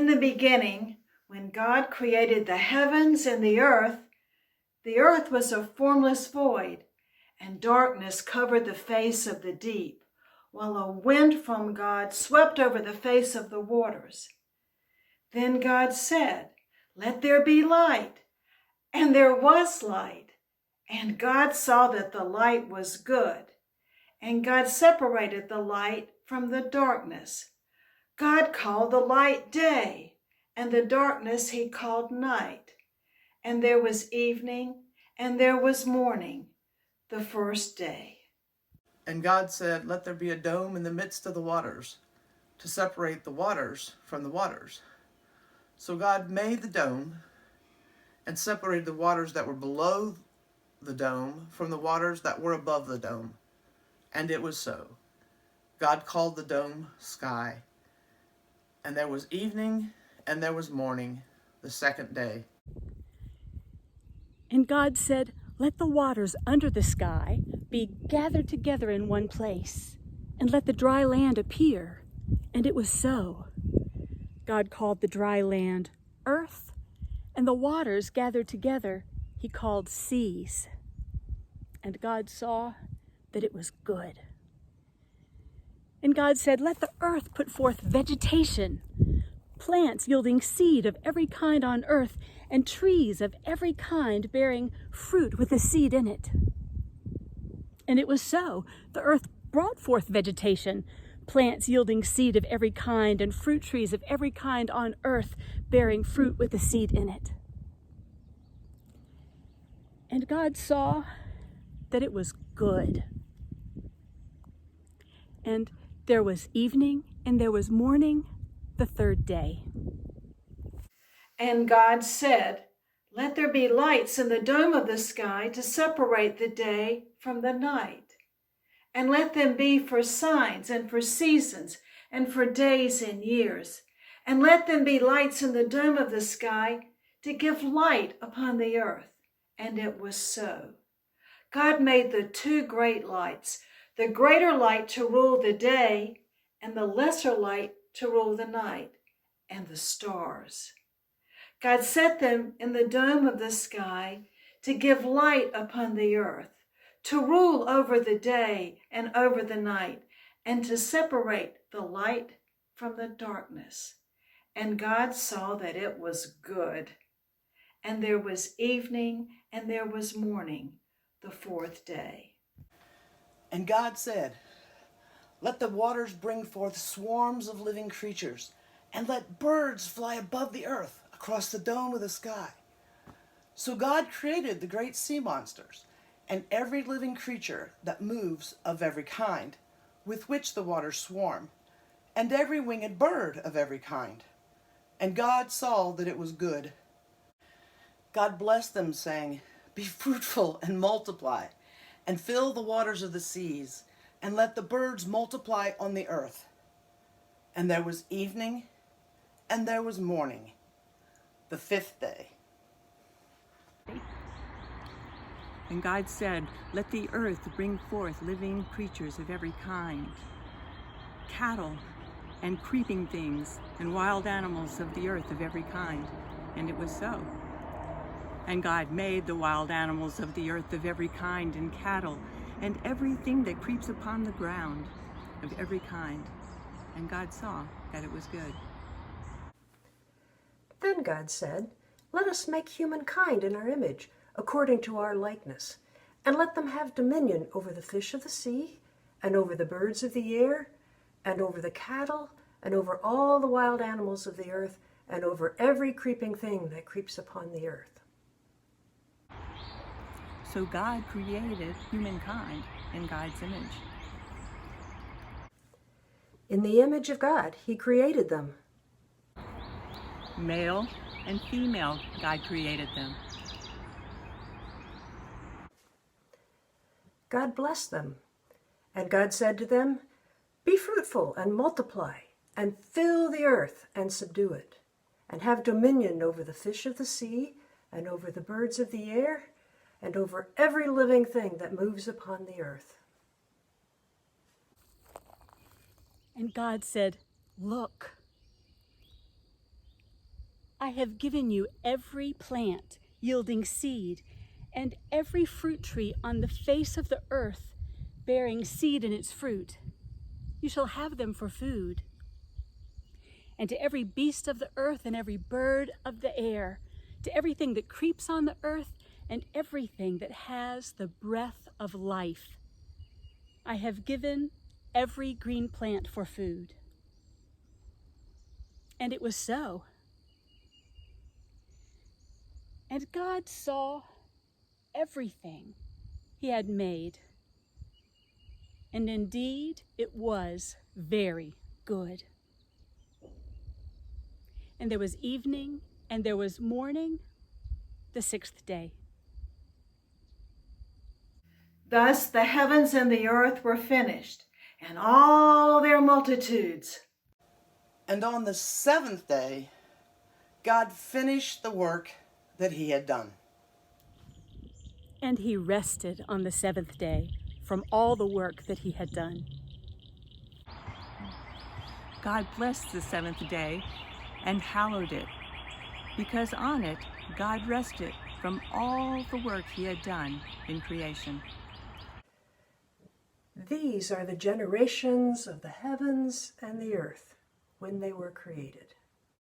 the beginning, when God created the heavens and the earth was a formless void, and darkness covered the face of the deep, while a wind from God swept over the face of the waters. Then God said, "Let there be light," and there was light. And God saw that the light was good. And God separated the light from the darkness. God called the light day, and the darkness he called night. And there was evening, and there was morning, the first day. And God said, "Let there be a dome in the midst of the waters, to separate the waters from the waters." So God made the dome and separated the waters that were below the dome from the waters that were above the dome. And it was so. God called the dome sky. And there was evening and there was morning, the second day. And God said, "Let the waters under the sky be gathered together in one place, and let the dry land appear." And it was so. God called the dry land earth, and the waters gathered together he called seas. And God saw that it was good. And God said, "Let the earth put forth vegetation, plants yielding seed of every kind on earth, and trees of every kind bearing fruit with a seed in it." And it was so. The earth brought forth vegetation, plants yielding seed of every kind, and fruit trees of every kind on earth bearing fruit with a seed in it. And God saw that it was good. And there was evening and there was morning, the third day. And God said, "Let there be lights in the dome of the sky to separate the day from the night. And let them be for signs and for seasons and for days and years. And let them be lights in the dome of the sky to give light upon the earth." And it was so. God made the two great lights, the greater light to rule the day, and the lesser light to rule the night, and the stars. God set them in the dome of the sky to give light upon the earth, to rule over the day and over the night, and to separate the light from the darkness. And God saw that it was good. And there was evening and there was morning, the fourth day. And God said, "Let the waters bring forth swarms of living creatures, and let birds fly above the earth across the dome of the sky." So God created the great sea monsters and every living creature that moves of every kind, with which the waters swarm, and every winged bird of every kind. And God saw that it was good. God blessed them, saying, "Be fruitful and multiply, and fill the waters of the seas, and let the birds multiply on the earth." And there was evening, and there was morning, the fifth day. And God said, "Let the earth bring forth living creatures of every kind, cattle and creeping things, and wild animals of the earth of every kind." And it was so. And God made the wild animals of the earth of every kind, and cattle, and everything that creeps upon the ground of every kind. And God saw that it was good. Then God said, "Let us make humankind in our image, according to our likeness, and let them have dominion over the fish of the sea, and over the birds of the air, and over the cattle, and over all the wild animals of the earth, and over every creeping thing that creeps upon the earth." So God created humankind in God's image. In the image of God, he created them. Male and female, God created them. God blessed them. And God said to them, "Be fruitful and multiply, and fill the earth and subdue it, and have dominion over the fish of the sea, and over the birds of the air, and over every living thing that moves upon the earth." And God said, "Look." I have given you every plant yielding seed, and every fruit tree on the face of the earth bearing seed in its fruit. You shall have them for food. And to every beast of the earth and every bird of the air, to everything that creeps on the earth and everything that has the breath of life, I have given every green plant for food. And it was so. And God saw everything he had made, and indeed it was very good. And there was evening, and there was morning, the sixth day. Thus the heavens and the earth were finished, and all their multitudes. And on the seventh day, God finished the work that he had done. And he rested on the seventh day from all the work that he had done. God blessed the seventh day and hallowed it, because on it God rested from all the work he had done in creation. These are the generations of the heavens and the earth when they were created.